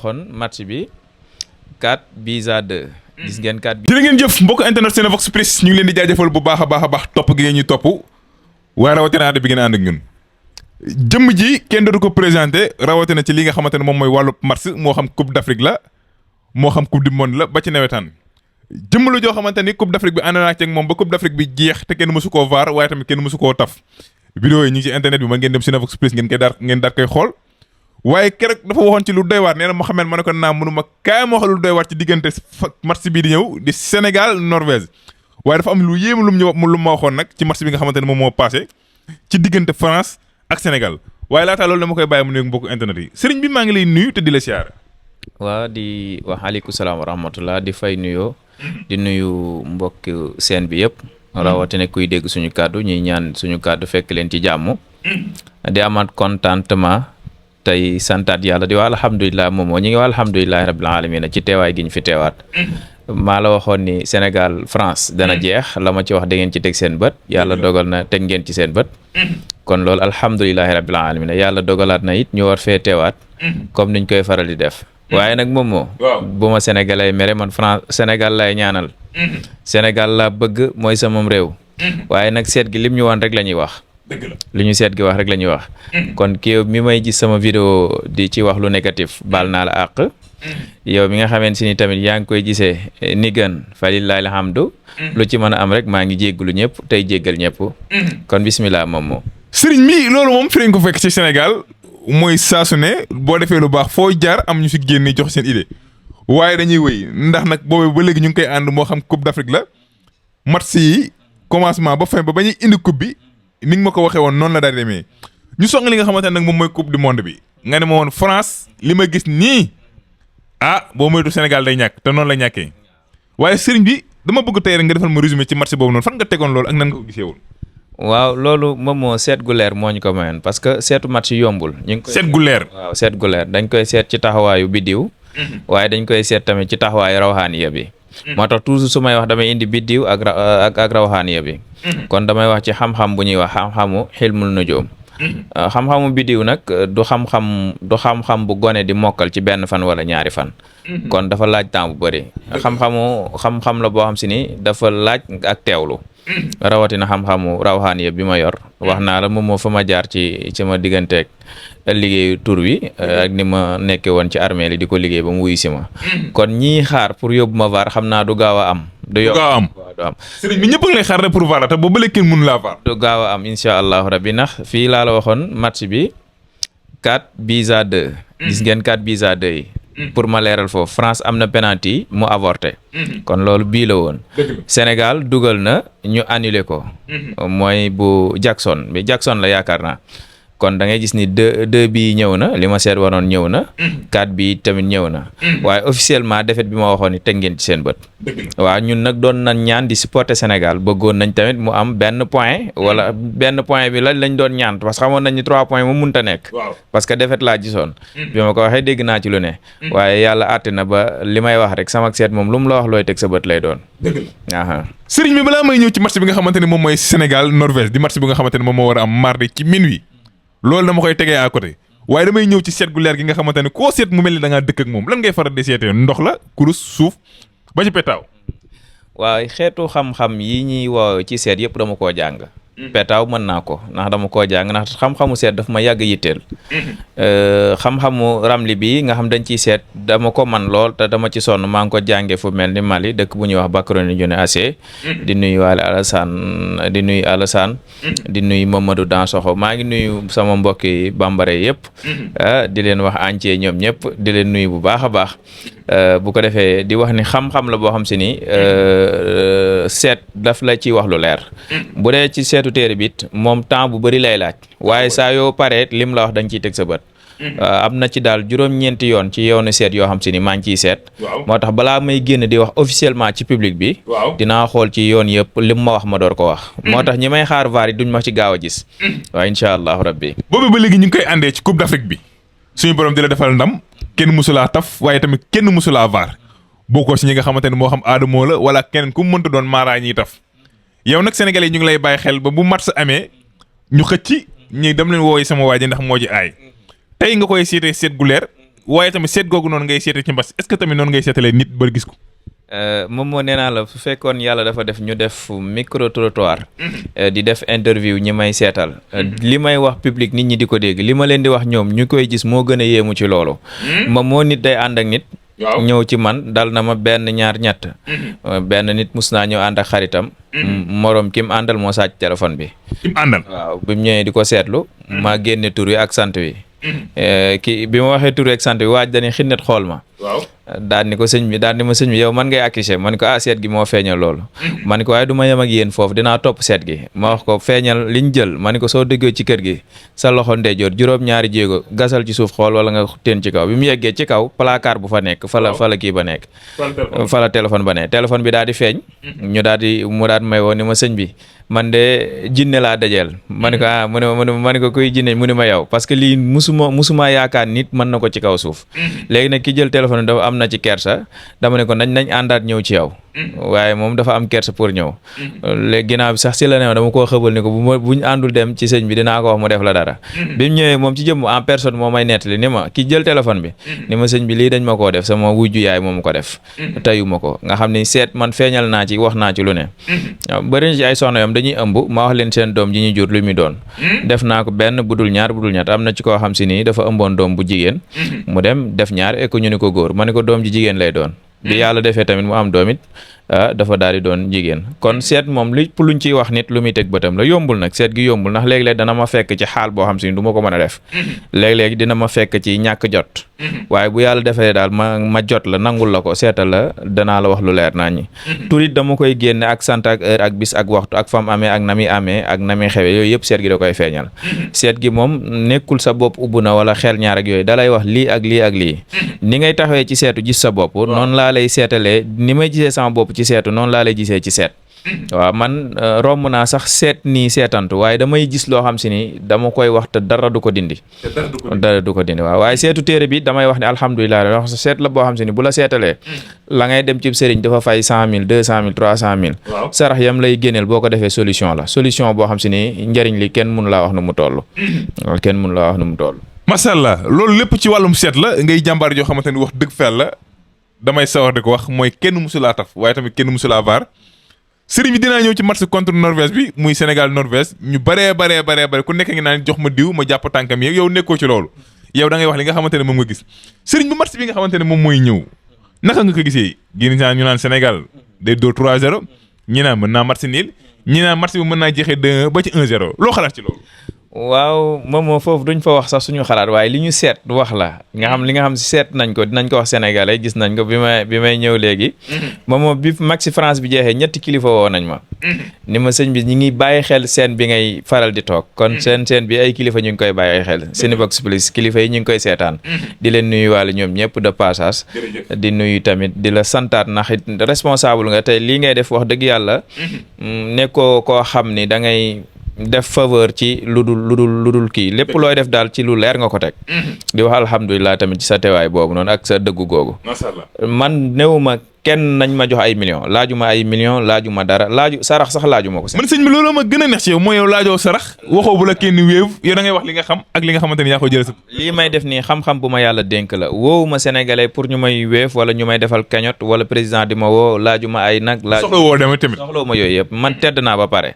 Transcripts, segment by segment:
xon match bi 4-2. gis ngeen 4 bi. jërë ngeen jëf mbokk internet Cinevox Plus ñu ngi leen di jaajëfal bu baax a baax topp gi ngeen ñu topp waaye rawatina ànd bi ngeen ànd ak ñun jëmm ji kenn dootu ko présenté rawatina ci li nga xamante ne moom mooy wàllu match moo xam coupe d'Afrique la moo xam coupe du monde la ba ci nawetaan jëmm la joo xamante ni coupe d'Afrique bi ànd naa ci ak moom ba coupe d'Afrique bi jeex te kenn mësu koo vaar waaye tamit kenn mësu koo taf vidéo yi ñu ngi ci internet bi mën ngeen dem Cinevox Plus ngeen daal koy xool waaye keroog dafa waxoon ci lu doy waar nee na Mouhamed ma ne ko naam mënu ma kaay ma wax lu doy waar ci diggante match bii di ñëw di Sénégal Norvège waaye dafa am lu yéemu lu ma waxoon nag ci match bi nga xamante ne moom moo passé ci diggante France ak Sénégal waaye laataa loolu dama koy bàyyi mu nuyu mbokku internet yi sëriñ bi maa ngi lay nuyu te di la siyaare. waa di wax aleykum salaam wa rahmatullah di fay nuyoo di nuyu mbokk seen bi yëpp rawatina kuy dégg suñu kàddu ñuy ñaan suñu kàddu fekk leen ci jàmm di amaat contentement tey santaat yàlla di wax alhamdulilah moom ñu ngi wax alhamdulilahi rabbil alamin ci teewaay gi ñu fi teewaat maa la waxoon ni Sénégal France dana jeex la ma ci wax da ngeen ci teg seen bët yàlla dogal na teg ngeen ci seen bët kon loolu alhamdulilahi rabbil alamin yàlla dogalaat na it ñu war fee teewaat comme niñ koy faral di def waaye nag moom moo bu ma sénégalais mere man France Sénégal lay ñaanal Sénégal la bëgg mooy samam réew waaye nag seet gi lim ñu wan rek la ñuy wax li ñu seet gi wax rek la ñuy wax kon kii mi may gis sama vidéo di ci wax lu négatif baal naa la àq yow mi nga xamante ni tamit yaa ngi koy gisee ni gën fa lillahi alhamdu lu ci mën a am rek maa ngi jéggalu ñëpp tey jéggal ñëpp kon bismillah moom moo sëriñ mi loolu moom fi lañ ko fekk ci Sénégal mooy saasu ne boo defee lu baax foo jaar am ñu si génne jox seen idée waaye dañuy wëy ndax nag boobu ba léegi ñu ngi koy ànd moo xam coupe d'Afrique la match yi commencement ba fin ba ñuy indi coupe bi ni nga ma ko waxee woon noonu la daal demee ñu song li nga xamante ne nag moom mooy coupe du monde bi nga ne ma woon France li ma gis nii boo moytu Sénégal day ñàkk te noonu la ñàkkee waaye sëriñ bi dama bëgg tey rek nga defal ma résumé ci match boobu noonu fan nga tegoon loolu ak nan nga ko gisee woon. waaw loolu moom moo seet gu leer moo ñu ko mayoon parce que seetu match yombul. ñu ngi koy seet gu leer. waaw seet gu leer dañ koy seet ci taxawaayu biddiw. waaye dañ koy seet tamit ci taxawaayu rawxaaniya bi. moo tax toujours su may wax damay indi biddiw ak rawxaaniya bi. kon damay wax ci xam-xam bu ñuy wax xam-xamu xilmul nujuum. xam-xamu biddiw nag du xam-xam bu gone di mokkal ci benn fan wala ñaari fan. kon dafa laaj temps bu bëri. xam-xam la boo xam si ni dafa laaj ak teewlu. rawatina xam-xamu rawxaaniya bi ma yor wax naa la moom moo fa ma jaar ci ma digganteeg liggéeyu tur wi ak ni ma nekkee woon ci armée li di ko liggéey ba mu wuyu si ma kon ñii xaar pour yóbbu ma vaar xam naa du gaaw a am. du gaaw a am sëriñ bi ñëpp a ngi lay xaar rek pour vaar la te boobu ba léegi kenn mënu laa vaar. du gaaw a am incha allahu rabbi ndax fii laa la waxoon match bi 4-2. gis ngeen 4-2 yi. pour ma leeral foofu France am na penalty mu avorté kon loolu bii la woon Sénégal dugal na ñu annulé ko mooy bu Jackson la yaakaar naa kon da ngay gis ni 2 bi ñëw na li ma seet waroon ñëw na 4 bi tamit ñëw na waaye officiellement défaite bi ma waxoon ni teg ngeen ci seen bët waaw ñun nag doon nañ ñaan di supporter Sénégal bëggoon nañ tamit mu am benn point wala benn point bi lañ doon ñaan parce que xamoon nañ ni 3 points mu munta nekk parce que défaite laa gisoon bi ma ko waxee dégg naa ci lu ne waaye yàlla àtte na ba li may wax rek sama seet moom lu mu la wax looy teg sa bët lay doon sëriñ bi balaa may ñëw ci match bi nga xamante ne moom mooy Sénégal Norvège di match bi nga xamante ne moom moo war a am mardi ci minuit loolu dama koy tegee à côté waaye damay ñëw ci seet gu leer gi nga xamante ne koo seet mu mel ni da ngaa dëkk ak moom lan ngay faral di seetee ndox la kurus suuf ba ci petaaw. waaw xeetu xam-xam yi ñuy woo ci seet yëpp dama koo jàng. petaaw mën naa ko ndax dama koo jàng ndax xam-xamu seet daf ma yàgg yitteel. xam-xamu ramli bi nga xam dañ ciy seet dama ko man lool te dama ci sonn maa ngi ko jàngee fu mel ni Mali dëkk bu ñuy wax Bakroni Jone Assé di nuyu waale Alassane di nuyu Mamadou Dansokho maa ngi nuyu sama mbokki bambara yëpp di leen wax entier ñoom ñëpp di leen nuyu bu baax a baax bu ko defee di wax ni xam-xam la boo xam si ni seet daf la ci wax lu leer bu dee ci seetu téere bi it moom temps bu bëri lay laaj waaye saa yoo paree lim la wax da nga ciy teg sa bët am na ci daal juróom-ñeenti yoon ci yoonu seet yoo xam si ni maa ngi ciy seet moo tax balaa may génn di wax officiellement ci public bi dinaa xool ci yoon yëpp lim ma wax ma door ko wax moo tax ñi may xaar vaar yi duñ ma ci gaaw a gis waaw incha allahu rabbi boobu ba léegi ñu ngi koy àndee ci coupe d'Afrique bi suñu borom di la defal ndam kenn musulaa taf waaye tamit kenn musulaa vaar bokkoo si ñi nga xamante ne moo xam aadamoo la wala keneen ku mu mënta doon maaraa ñiy taf yow nag sénégalais yi ñu ngi lay bàyyi xel ba bu match amee ñu xëcc ñi dem leen wooyi sama waa ji ndax moo ji aay tey nga koy seetee seet gu leer waaye tamit seet googu noonu ngay seete ci mbas est-ce que tamit noonu ngay seetalee nit ba gis ko. moom moo nee naa la su fekkoon yàlla dafa def ñu def micro trottoir di def interview ñi may seetal li may wax public nit ñi di ko dégg li ma leen di wax ñoom ñu koy gis moo gën a yéemu ci loolu moom moo nit day ànd ak nit ñëw ci man dal na ma benn ñaar ñett benn nit mus naa ñëw ànd ak xaritam morom ki mu àndal moo sàcc téléphone bi ki mu àndal waaw bi mu ñëwee di ko seetlu maa génne tur wi ak sant wi ki bi ma waxee tur wi ak sant wi waaj dañuy xinnet xool ma waaw daal ni ko sëñ bi daal ni ma sëñ bi yow man ngay accusé man ko seet gi moo feeñal loolu man ko waaye du ma yem ak yéen foofu dinaa topp seet gi ma wax ko feeñal liñ jël man ko soo déggee ci kër gi sa loxo ndeyjoor juróom-ñaari jéego gasal ci suuf xool wala nga teen ci kaw bi mu yeggee ci kaw placard bu fa nekk fa la kii ba nekk fa la téléphone ba nekk téléphone bi daal di feeñ ñu daal di mu daal may woo ni ma sëñ bi man de jinne laa dajeel ma ne ko ma ne ko kuy jinne mu ne ma yow parce que lii musuma yaakaar nit mën na ko ci kaw suuf léegi nag ki jël téléphone dafa am na ci kersa dama ne ko nañ àndaat ñëw ci yow waaye moom dafa am kersa pour ñëw léegi ginnaaw bi sax si la ne dama koo xëbal ni ko bu ñu àndul dem ci sëñ bi dinaa ko wax mu def la dara bi mu ñëwee moom ci jëm en personne moo may nettali ni ma ki jël téléphone bi ni ma sëñ bi lii dañ ma koo def sama wujju yaay moom ko def tayu ma ko nga xam ni seet man feeñal naa ci wax naa ci lu ne bëri na ci ay soxna yom dañuy ëmb ma wax leen seen doom ji ñu jur lu muy doon def naa ko benn budul ñaar budul ñett am na ci koo xam si nii dafa ëmboon doom bu jigéen mu dem def ñaar ek ñu ni ko góor ma ne ko doom ji jigéen lay doon bi yàlla defee tamit mu am doom it dafa daal di doon jigéen kon seet moom luñ ciy wax nit lu muy teg bëtam la yombul nag seet gi yombul ndax léeg-léeg dana ma fekk ci xaal boo xam si du ma ko mën a def léeg-léeg dina ma fekk ci ñàkk jot waaye bu yàlla defee daal ma jot la nangul la ko seetal la danaa la wax lu leer naa ñi turit dama koy génne ak sant ak heure ak bis ak waxtu ak fam amee ak na muy amee ak na muy xewee yooyu yëpp seet gi da koy feeñal seet gi moom nekkul sa bopp ubbu na wala xel ñaar ak yooyu dalay wax lii ak lii ak lii ni ngay taxawee ci seetu gis sa bopp noonu laa lay seetalee ni may gisee sama bopp ci seetu noonu laa lay gisee ci seet waaw man romb naa sax seet nii seetantu waaye damay gis loo xam si ni dama koy wax te dara du ko dindi dara du ko dindi waaw waaye seetu téere bi damay wax ne alhamdulilah wax seet la boo xam si ni bu la seetalee la ngay dem ci sëriñ dafa fay 100 000 200 000 300 000 sarax yam lay génneel boo ko defee solution la solution boo xam si ni njëriñ li kenn mënu laa wax nu mu toll kenn mënu laa wax nu mu toll macha allah loolu lépp ci wàllum seet la ngay jàmbaar joo xamante ni wax dëgg fel la damay sawar di ko wax mooy kenn musulaa taf waaye tamit kenn musulaa vaar sëriñ bi dinaa ñëw ci match contre Norvège bi muy Sénégal Norvège ñu baree ku nekk ngi naan jox ma diw ma jàpp tànkam yow nekkoo ci loolu yow da ngay wax li nga xamante ne moom nga gis sëriñ bi match bi nga xamante ne moom mooy ñëw naka nga ko gisee génn saa ñu naan Sénégal day dóor 3-0 ñi naan mën naa match nul ñi naan match bi mën naa jeexee 2-1 ba ci 1-0 loo xalaat ci loolu waaw moom foofu duñ fa wax sax suñu xalaat waaye li ñu seet wax la nga xam li nga xam si seet nañ ko dinañ ko wax sénégalais gis nañ ko bi may ñëw léegi moom bi match France bi jeexee ñetti kilifa woo nañ ma ni ma sëñ bi ñi ngi bàyyi xel seen bi ngay faral di toog kon seen bi ay kilifa ñu ngi koy bàyyi xel Cinevox Plus kilifa yi ñu ngi koy seetaan di leen nuyu waale ñoom ñëpp de passage di nuyu tamit di la santaat ndax it responsable nga tey lii ngay def wax dëgg yàlla nekkoo koo xam ni da ngay def faveur ci lu dul kii lépp looy def daal ci lu leer nga ko teg di wax alhamdulilah tamit ci sa teewaay boobu noonu ak sa dëggu googu man newuma kenn nañ ma jox ay millions laajuma ay millions laajuma dara sarax sax laajuma ko sax. man sëñ bi loolu ma gën a neex ci yow mooy yow laajoo sarax waxoo bu la kenn wéev yow da ngay wax li nga xam ak li nga xamante ni yaa ko jëlee sa. lii may def nii xam-xam bu ma yàlla dénk la woowuma sénégalais pour ñu may wéef wala ñu may defal cagnotte wala président di ma woo laajuma ay nag. soxla woo demee tamit soxlawuma yooyu yëpp man tedd naa ba pare.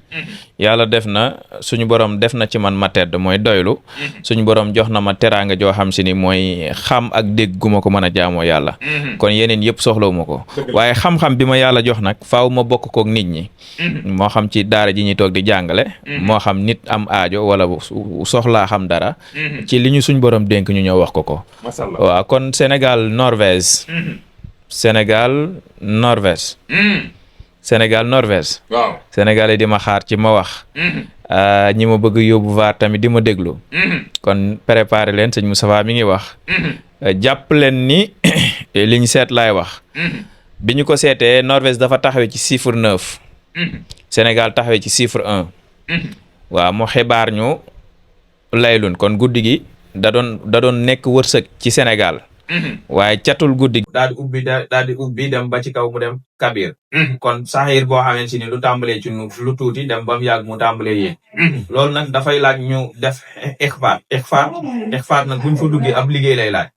yàlla def na suñu borom def na ci man ma tedd mooy doylu. suñu borom jox na ma teraanga joo xam si ni mooy xam ak dégg gu ma ko mën a jaamoo yàlla. kon yeneen yëpp soxlawuma ko. waaye xam-xam bi ma yàlla jox nag faaw ma bokk kook nit ñi moo xam ci daara ji ñuy toog di jàngale moo xam nit am aajo wala soxlaa xam dara ci li ñu suñ borom dénk ñu ñëw wax ko waaw kon Sénégal Norvège Sénégal Norvège waaw Sénégal yi di ma xaar ci ma wax ñi ma bëgg yóbbu vaar tamit di ma déglu kon préparé leen sëñ Moustapha mi ngi wax jàpp leen ni li ñu seet laay wax bi ñu ko seetee Norvège dafa taxawee ci chiffre 9 Sénégal taxawee ci chiffre 1 waaw mu xibaar ñu laylun kon guddi gi da doon nekk wërsëg ci Sénégal waaye catul guddi daal di ubbi dem ba ci kaw mu dem kabir kon saxiir boo xamante si ni lu tàmbalee ci lu tuuti dem ba mu yàgg mu tàmbalee yéeg loolu nag dafay laaj ñu def ixfaar nag buñ fa duggee ab liggéey lay laaj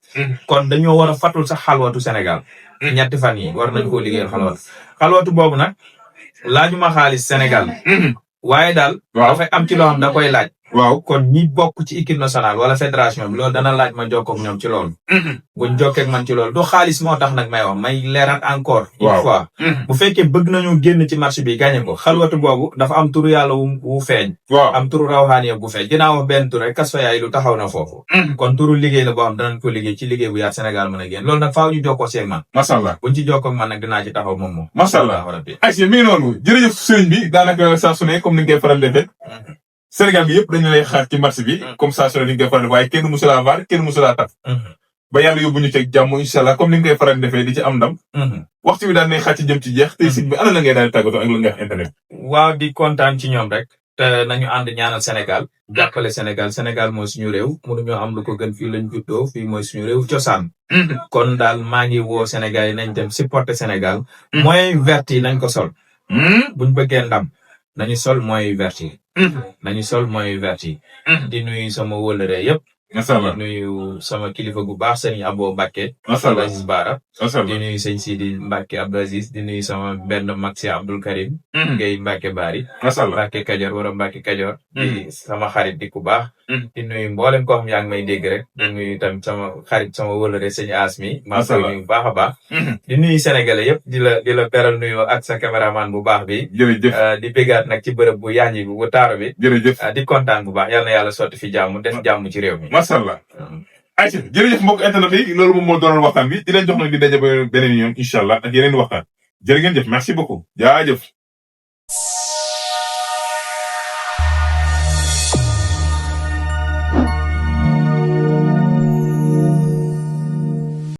kon dañoo war a fatul sax xalwatu Sénégal ñetti fan yi war nañ koo liggéeyal xalwatu boobu nag laajuma xaalis Sénégal waaye daal dafay am ci loo xam da koy laaj waaw kon ñi bokk ci équipe nationale wala fédération bi loolu dana laaj ma jokkoo ak ñoom ci loolu buñ jokkee ak man ci loolu du xaalis moo tax nag may wax may leeral encore une fois bu fekkee bëgg nañu génn ci marché bi gagné ko xalwatu boobu dafa am turu yàlla wu feeñ am turu rawxaaniya bu feeñ dinaa wax benn tur rek Kasfa Yaay lu taxaw na foofu kon turu liggéey la boo xam danañ ko liggéey ci liggéey bu yaat Sénégal mën a génn loolu nag faaw ñu jokkoo seeg man mashallah buñ ci jokkoo ak man nag dinaa ci taxaw moom mashallah ay mi noonu jërëjëf sëriñ bi daanaka saa su ne comme ni nga koy faral defee Sénégal bi yëpp dañu lay xaar ci marché bi comme ça su ne ni nga koy faral waaye kenn musu laa vaar kenn musu laa taf ba yàlla yóbbu ñu ceeg jàmm incha allah comme ni nga koy faral defee di ci am ndam waxtu bi daan nañ xaar ci jëm ci jeex tey site bi ana la ngay daal di tàggatoo ak la nga wax internet waaw di kontaan ci ñoom rek te nañu ànd ñaanal Sénégal jàppale Sénégal mooy suñu réew mënuñoo am lu ko gën fii lañ juddoo fii mooy suñu réew cosaan kon daal maa ngi woo Sénégal yi nañ dem supporter Sénégal mooy vert yi nañ ko sol buñ bëggee ndam nañu sol mooy vert yi nañu sol mooy vert yi di nuyu sama wëllëre yëpp mashallah di nuyu sama kilifa gu baax sëñ Abo Mbacke mashallah Aziz Bara mashallah di nuyu sëñ Sidi Mbacke Abdou Aziz di nuyu sama benn mag si Abdoul Karim Gueye Mbacke Bari mashallah Mbacke Kajoor wala Mbacke Kajoor di sama xarit di ku baax di nuyu mboolem ko xam yaa ngi may dégg rek di nuyu tam sama xarit sama wëllëre sëñ Asmi maa ngi koy nuyu baax a baax di nuyu sénégalais yëpp di la beral nuyu ak sa caméraman bu baax bi jërëjëf di bégaat nag ci bërëb bu yaañi bi bu taaru bi jërëjëf di kontaan bu baax yal na yàlla sotti fi jàmm def jàmm ci réew mi mashallah ayca jërëjëf mbokk internet yi loolu moom moo doonoon waxtaan bi di leen jox nag di daje ba beneen yoon incha allah ak yeneen waxtaan jërë ngeen jëf merci beaucoup jaajëf